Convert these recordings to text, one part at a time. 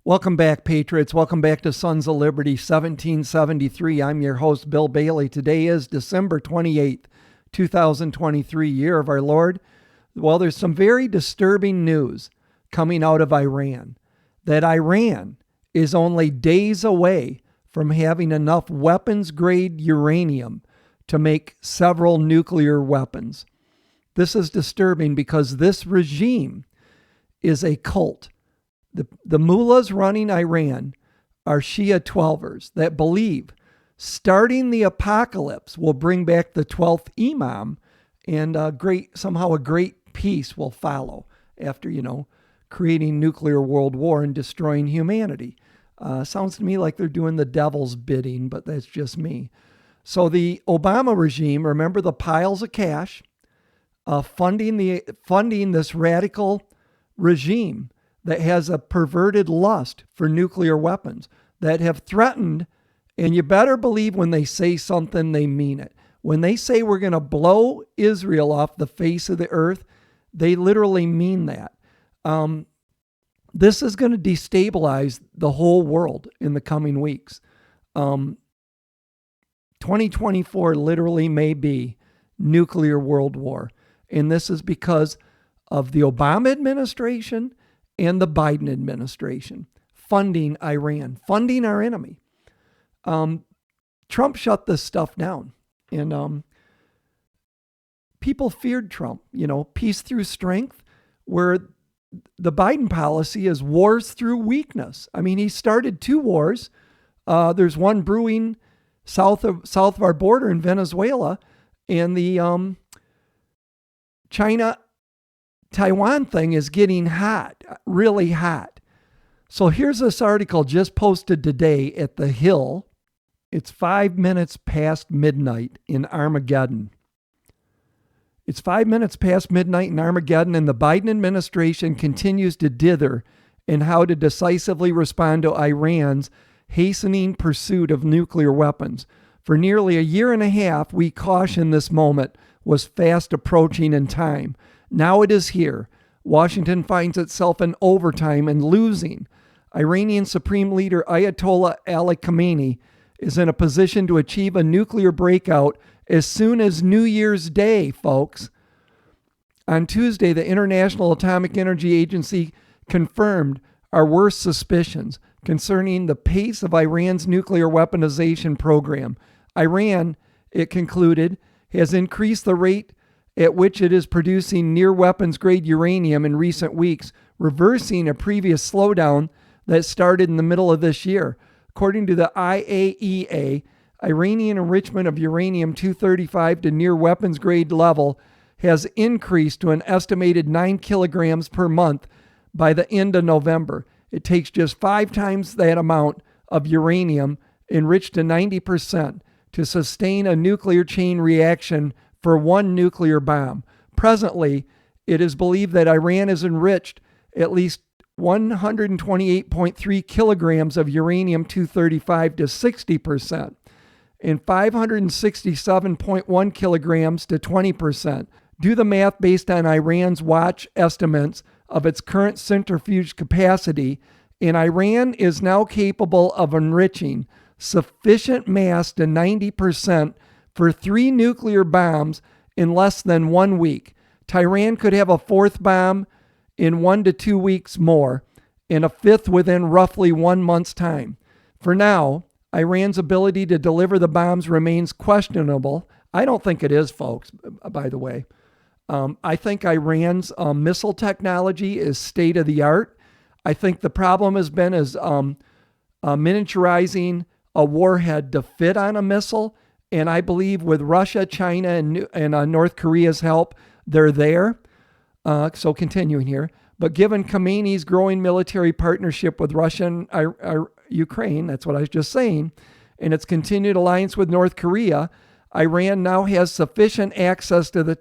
Welcome back, Patriots. Welcome back to Sons of Liberty 1773. I'm your host, Bill Bailey. Today is December 28th, 2023, year of our Lord. Well, there's some very disturbing news coming out of Iran, that Iran is only days away from having enough weapons-grade uranium to make several nuclear weapons. This is disturbing because this regime is a cult. The mullahs running Iran are Shia 12ers that believe starting the apocalypse will bring back the 12th Imam, and somehow a great peace will follow after, creating nuclear world war and destroying humanity. Sounds to me like they're doing the devil's bidding, but that's just me. So the Obama regime, remember the piles of cash, funding this radical regime that has a perverted lust for nuclear weapons, that have threatened, and you better believe when they say something, they mean it. When they say we're going to blow Israel off the face of the earth, they literally mean that. This is going to destabilize the whole world in the coming weeks. 2024 literally may be nuclear world war. And this is because of the Obama administration and the Biden administration funding Iran, funding our enemy. Trump shut this stuff down. And people feared Trump, peace through strength, where the Biden policy is wars through weakness. I mean, he started two wars. There's one brewing south of our border in Venezuela, and the China-Taiwan thing is getting hot, really hot. So here's this article just posted today at The Hill. It's 5 minutes past midnight in Armageddon. It's 5 minutes past midnight in Armageddon, and the Biden administration continues to dither in how to decisively respond to Iran's hastening pursuit of nuclear weapons. For nearly a year and a half, we cautioned this moment was fast approaching in time. Now it is here. Washington finds itself in overtime and losing. Iranian Supreme Leader Ayatollah Ali Khamenei is in a position to achieve a nuclear breakout as soon as New Year's Day, folks. On Tuesday, the International Atomic Energy Agency confirmed our worst suspicions concerning the pace of Iran's nuclear weaponization program. Iran, it concluded, has increased the rate at which it is producing near weapons-grade uranium in recent weeks, reversing a previous slowdown that started in the middle of this year. According to the IAEA, Iranian enrichment of uranium-235 to near weapons-grade level has increased to an estimated 9 kilograms per month by the end of November. It takes just 5 times that amount of uranium enriched to 90% to sustain a nuclear chain reaction for one nuclear bomb. Presently, it is believed that Iran has enriched at least 128.3 kilograms of uranium-235 to 60%, and 567.1 kilograms to 20%. Do the math based on Iran's watch estimates of its current centrifuge capacity, and Iran is now capable of enriching sufficient mass to 90% for 3 nuclear bombs in less than 1 week. Tehran could have a 4th bomb in 1 to 2 weeks more, and a 5th within roughly 1 month's time. For now, Iran's ability to deliver the bombs remains questionable. I don't think it is, folks, by the way. I think Iran's missile technology is state-of-the-art. I think the problem has been miniaturizing a warhead to fit on a missile, and I believe with Russia, China, and North Korea's help, they're there. So continuing here. But given Khamenei's growing military partnership with Russia and Ukraine, that's what I was just saying, and its continued alliance with North Korea, Iran now has sufficient access to the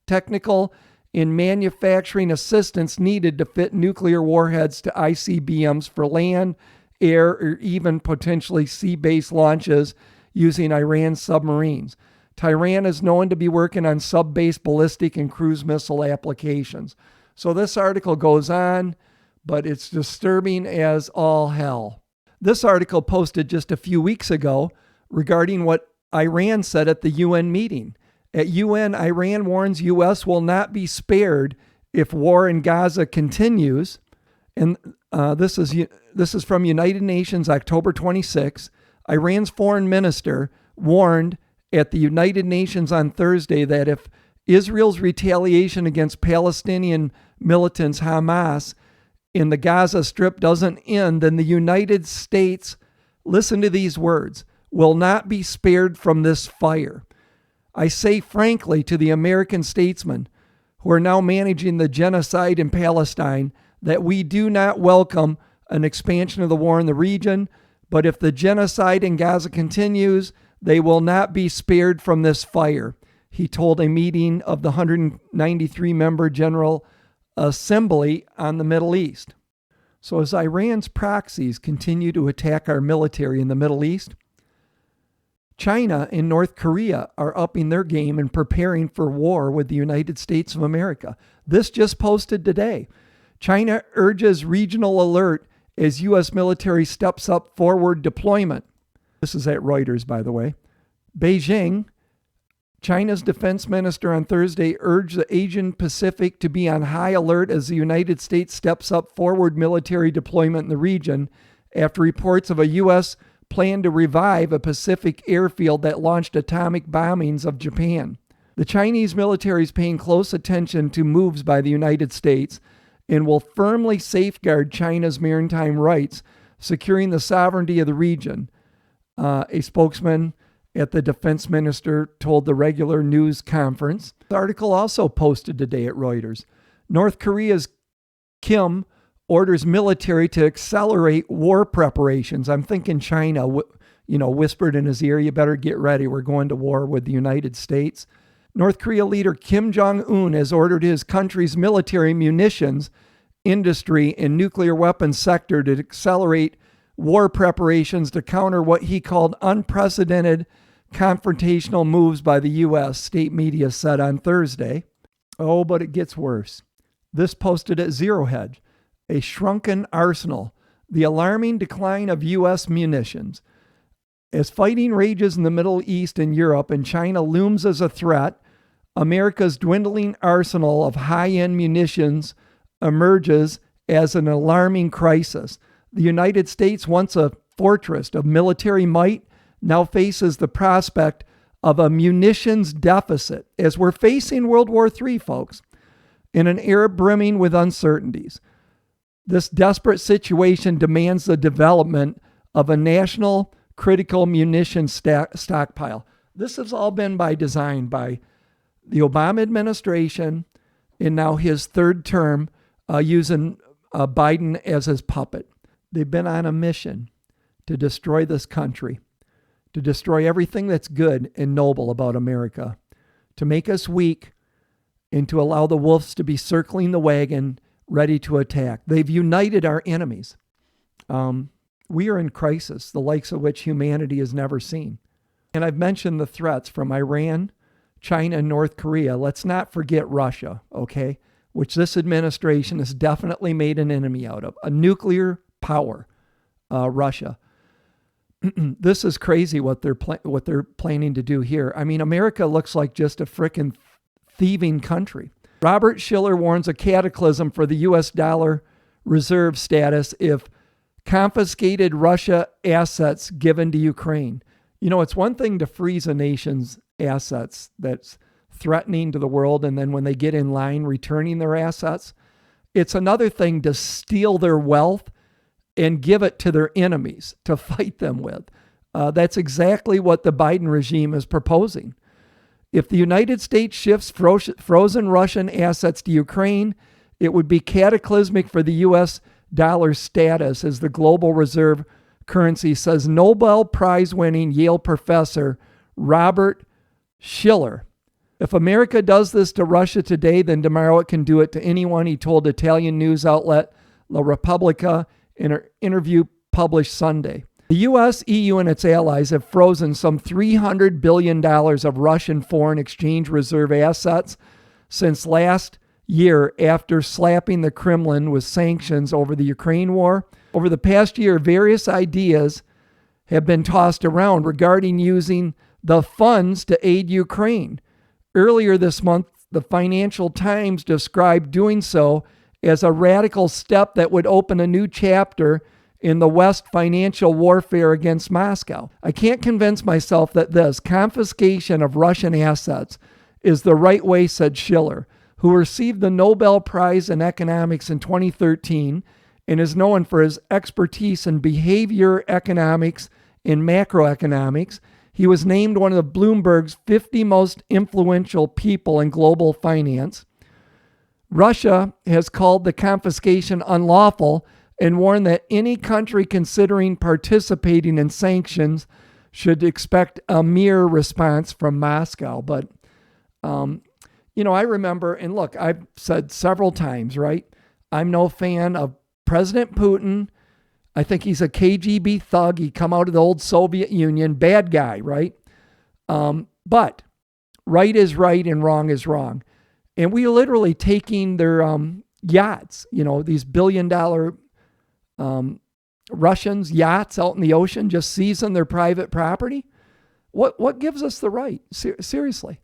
technical and manufacturing assistance needed to fit nuclear warheads to ICBMs for land, air, or even potentially sea-based launches using Iran's submarines. Tehran is known to be working on sub-based ballistic and cruise missile applications. So this article goes on, but it's disturbing as all hell. This article posted just a few weeks ago regarding what Iran said at the UN meeting. At UN, Iran warns U.S. will not be spared if war in Gaza continues. And this is from United Nations, October 26. Iran's foreign minister warned at the United Nations on Thursday that if Israel's retaliation against Palestinian militants Hamas in the Gaza Strip doesn't end, then the United States, listen to these words, will not be spared from this fire. I say frankly to the American statesmen who are now managing the genocide in Palestine that we do not welcome an expansion of the war in the region, but if the genocide in Gaza continues, they will not be spared from this fire, he told a meeting of the 193-member General Assembly on the Middle East. So as Iran's proxies continue to attack our military in the Middle East, China and North Korea are upping their game and preparing for war with the United States of America. This just posted today. China urges regional alert as U.S. military steps up forward deployment. This is at Reuters, by the way. Beijing, China's defense minister on Thursday urged the Asian Pacific to be on high alert as the United States steps up forward military deployment in the region after reports of a U.S. plan to revive a Pacific airfield that launched atomic bombings of Japan. The Chinese military is paying close attention to moves by the United States and will firmly safeguard China's maritime rights, securing the sovereignty of the region. A spokesman at the defense minister told the regular news conference. The article also posted today at Reuters. North Korea's Kim orders military to accelerate war preparations. I'm thinking China, whispered in his ear, you better get ready. We're going to war with the United States. North Korea leader Kim Jong-un has ordered his country's military munitions industry and nuclear weapons sector to accelerate war preparations to counter what he called unprecedented confrontational moves by the U.S., state media said on Thursday. Oh, but it gets worse. This posted at Zero Hedge. A shrunken arsenal, the alarming decline of U.S. munitions. As fighting rages in the Middle East and Europe and China looms as a threat, America's dwindling arsenal of high-end munitions emerges as an alarming crisis. The United States, once a fortress of military might, now faces the prospect of a munitions deficit as we're facing World War III, folks, in an era brimming with uncertainties. This desperate situation demands the development of a national critical munitions stockpile. This has all been by design by the Obama administration and now his third term using Biden as his puppet. They've been on a mission to destroy this country, to destroy everything that's good and noble about America, to make us weak, and to allow the wolves to be circling the wagon ready to attack. They've united our enemies. We are in crisis, the likes of which humanity has never seen. And I've mentioned the threats from Iran, China, and North Korea. Let's not forget Russia, okay? Which this administration has definitely made an enemy out of. A nuclear power, Russia. This is crazy what they're planning to do here. I mean, America looks like just a frickin' thieving country. Robert Schiller warns a cataclysm for the U.S. dollar reserve status if confiscated Russia assets given to Ukraine. You know, it's one thing to freeze a nation's assets that's threatening to the world, and then when they get in line, returning their assets. It's another thing to steal their wealth and give it to their enemies to fight them with. That's exactly what the Biden regime is proposing. If the United States shifts frozen Russian assets to Ukraine, it would be cataclysmic for the U.S. dollar status as the global reserve currency, says Nobel Prize-winning Yale professor Robert Schiller. If America does this to Russia today, then tomorrow it can do it to anyone, he told Italian news outlet La Repubblica in an interview published Sunday. The U.S., EU, and its allies have frozen some $300 billion of Russian foreign exchange reserve assets since last year after slapping the Kremlin with sanctions over the Ukraine war. Over the past year, various ideas have been tossed around regarding using the funds to aid Ukraine. Earlier this month, the Financial Times described doing so as a radical step that would open a new chapter in the West's financial warfare against Moscow. I can't convince myself that this confiscation of Russian assets is the right way, said Schiller, who received the Nobel Prize in Economics in 2013 and is known for his expertise in behavior economics and macroeconomics. He was named one of Bloomberg's 50 most influential people in global finance. Russia has called the confiscation unlawful and warned that any country considering participating in sanctions should expect a mere response from Moscow. But, I remember, and look, I've said several times, right? I'm no fan of President Putin. I think he's a KGB thug. He come out of the old Soviet Union, bad guy, right? But right is right and wrong is wrong. And we are literally taking their yachts, these billion-dollar Russians' yachts out in the ocean, just seizing their private property. What gives us the right? Seriously.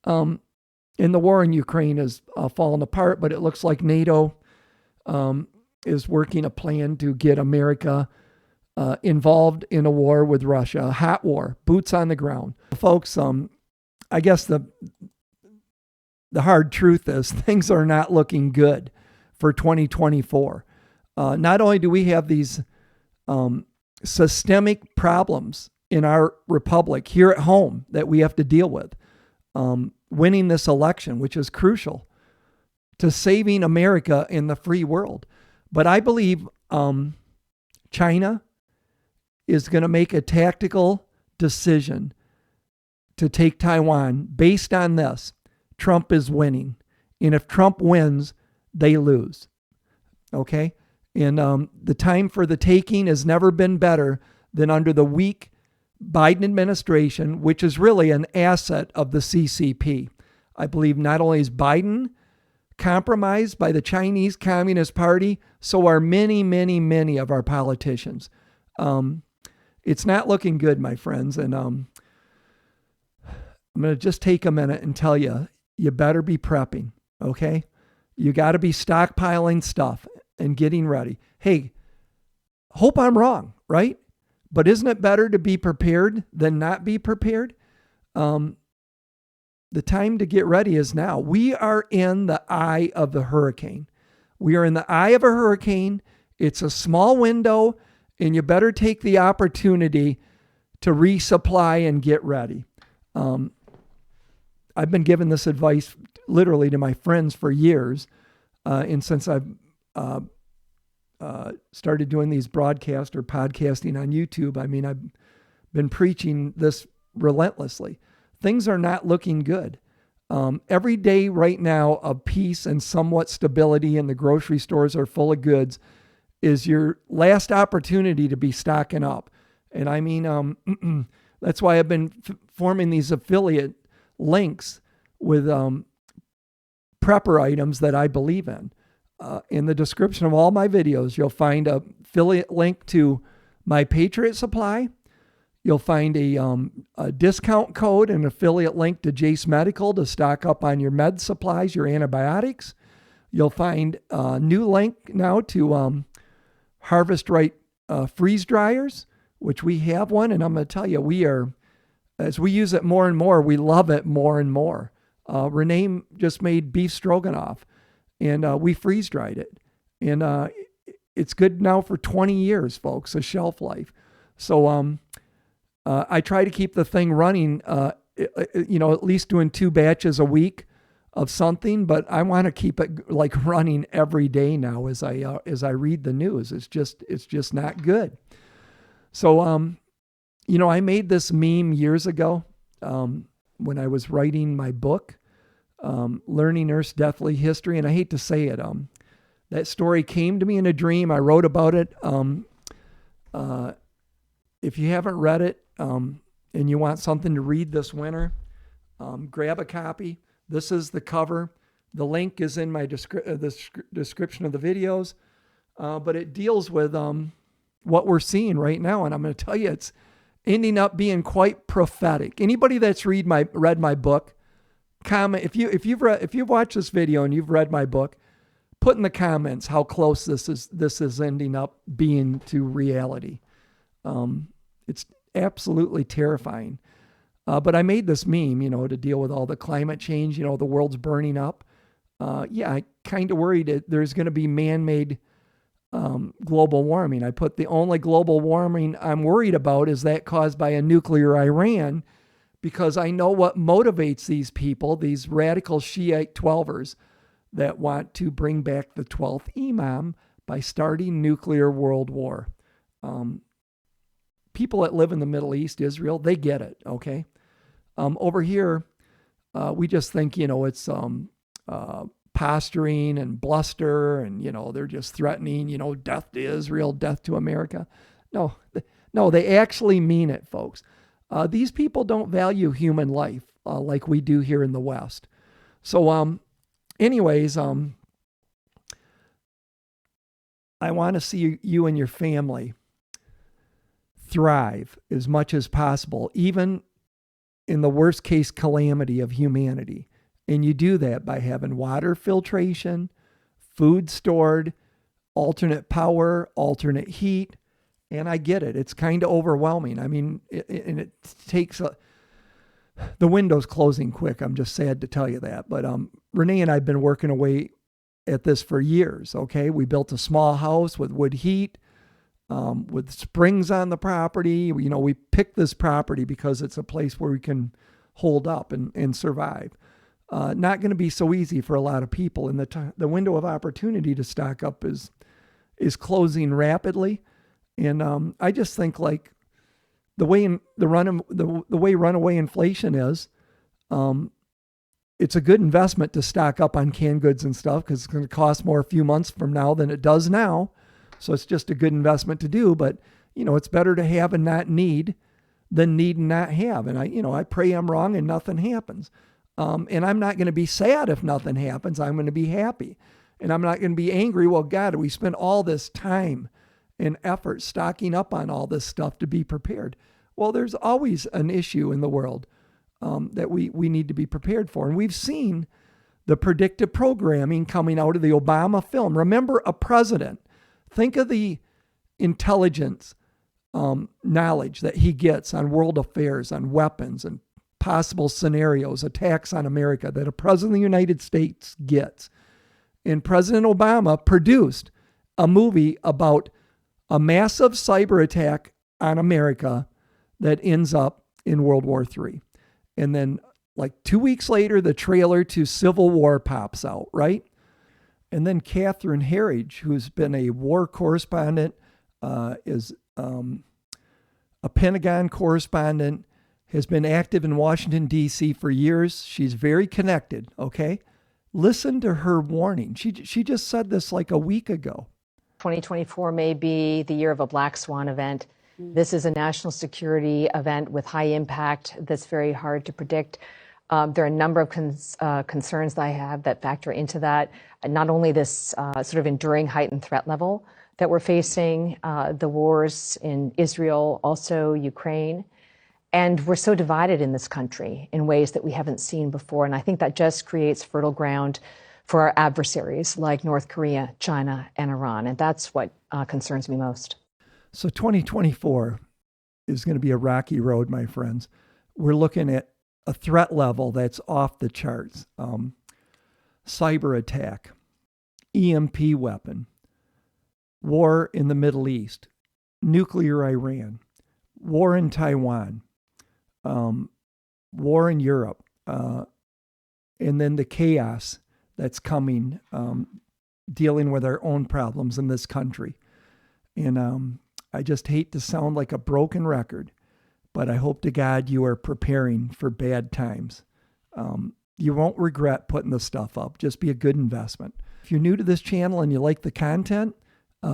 And the war in Ukraine has fallen apart, but it looks like NATO is working a plan to get America involved in a war with Russia, a hot war, boots on the ground. Folks, I guess the hard truth is things are not looking good for 2024. Not only do we have these systemic problems in our republic here at home that we have to deal with, winning this election, which is crucial to saving America in the free world. But I believe China is going to make a tactical decision to take Taiwan based on this. Trump is winning. And if Trump wins, they lose. Okay? And the time for the taking has never been better than under the weak Biden administration, which is really an asset of the CCP. I believe not only is Biden compromised by the Chinese Communist Party, so are many, many, many of our politicians. It's not looking good, my friends. And I'm going to just take a minute and tell you, you better be prepping, okay? You got to be stockpiling stuff and getting ready. Hey, hope I'm wrong, right? But isn't it better to be prepared than not be prepared? The time to get ready is now. We are in the eye of the hurricane. We are in the eye of a hurricane. It's a small window, and you better take the opportunity to resupply and get ready. I've been giving this advice literally to my friends for years. And since I've started doing these broadcasts or podcasting on YouTube, I've been preaching this relentlessly. Things are not looking good. Every day right now of peace and somewhat stability and the grocery stores are full of goods is your last opportunity to be stocking up. And that's why I've been forming these affiliate links with prepper items that I believe in. In the description of all my videos, you'll find a affiliate link to My Patriot Supply. You'll find a discount code, an affiliate link to Jace Medical to stock up on your med supplies, your antibiotics. You'll find a new link now to Harvest Right freeze dryers, which we have one. And I'm going to tell you, as we use it more and more, we love it more and more. Renee just made beef stroganoff, and we freeze dried it. And it's good now for 20 years, folks, a shelf life. So I try to keep the thing running, at least doing 2 batches a week of something, but I want to keep it like running every day now as I read the news. It's just not good. So, I made this meme years ago when I was writing my book, Learning Earth's Deathly History. And I hate to say it, that story came to me in a dream. I wrote about it. If you haven't read it and you want something to read this winter, grab a copy. This is the cover. The link is in my description of the videos, but it deals with what we're seeing right now. And I'm going to tell you, it's ending up being quite prophetic. Anybody that's read my book, comment if you've watched this video and you've read my book, put in the comments how close this is ending up being to reality. It's absolutely terrifying. But I made this meme, to deal with all the climate change. The world's burning up. I kind of worried that there's going to be man-made global warming. I put the only global warming I'm worried about is that caused by a nuclear Iran, because I know what motivates these people, these radical Shiite Twelvers that want to bring back the 12th Imam by starting nuclear world war. People that live in the Middle East, Israel, they get it, okay? Over here, we just think, it's posturing and bluster, and, they're just threatening, death to Israel, death to America. No, they actually mean it, folks. These people don't value human life like we do here in the West. So, anyways, I want to see you and your family thrive as much as possible, even in the worst case calamity of humanity. And you do that by having water filtration, food stored, alternate power, alternate heat. And I get it. It's kind of overwhelming. I mean, it takes the window's closing quick. I'm just sad to tell you that. But Renee and I have been working away at this for years, okay? We built a small house with wood heat, with springs on the property. We picked this property because it's a place where we can hold up and survive. Not going to be so easy for a lot of people. And the window of opportunity to stock up is closing rapidly. And I just think like the way runaway inflation is, it's a good investment to stock up on canned goods and stuff because it's going to cost more a few months from now than it does now. So it's just a good investment to do. But, it's better to have and not need than need and not have. And I pray I'm wrong and nothing happens. And I'm not going to be sad if nothing happens. I'm going to be happy. And I'm not going to be angry. Well, God, we spent all this time and effort stocking up on all this stuff to be prepared. Well, there's always an issue in the world that we need to be prepared for. And we've seen the predictive programming coming out of the Obama film. Remember, a president. Think of the intelligence knowledge that he gets on world affairs, on weapons and possible scenarios, attacks on America that a president of the United States gets. And President Obama produced a movie about a massive cyber attack on America that ends up in World War III. And then like 2 weeks later, the trailer to Civil War pops out, right? And then Catherine Herridge, who's been a war correspondent, is a Pentagon correspondent, has been active in Washington, D.C. for years. She's very connected, okay? Listen to her warning. She just said this like a week ago. 2024 may be the year of a Black Swan event. This is a national security event with high impact that's very hard to predict. There are a number of concerns that I have that factor into that. Not only this sort of enduring heightened threat level that we're facing, the wars in Israel, also Ukraine. And we're so divided in this country in ways that we haven't seen before. And I think that just creates fertile ground for our adversaries like North Korea, China, and Iran. And that's what concerns me most. So 2024 is going to be a rocky road, my friends. We're looking at a threat level that's off the charts. Cyber attack, EMP weapon, war in the Middle East, nuclear Iran, war in Taiwan, war in Europe, and then the chaos that's coming, dealing with our own problems in this country. And I just hate to sound like a broken record, but I hope to God you are preparing for bad times. You won't regret putting the stuff up. Just be a good investment. If you're new to this channel and you like the content,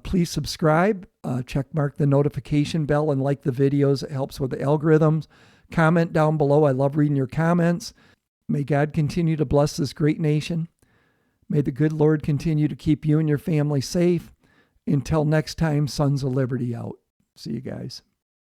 please subscribe, check mark the notification bell and like the videos. It helps with the algorithms. Comment down below. I love reading your comments. May God continue to bless this great nation. May the good Lord continue to keep you and your family safe. Until next time, Sons of Liberty out. See you guys.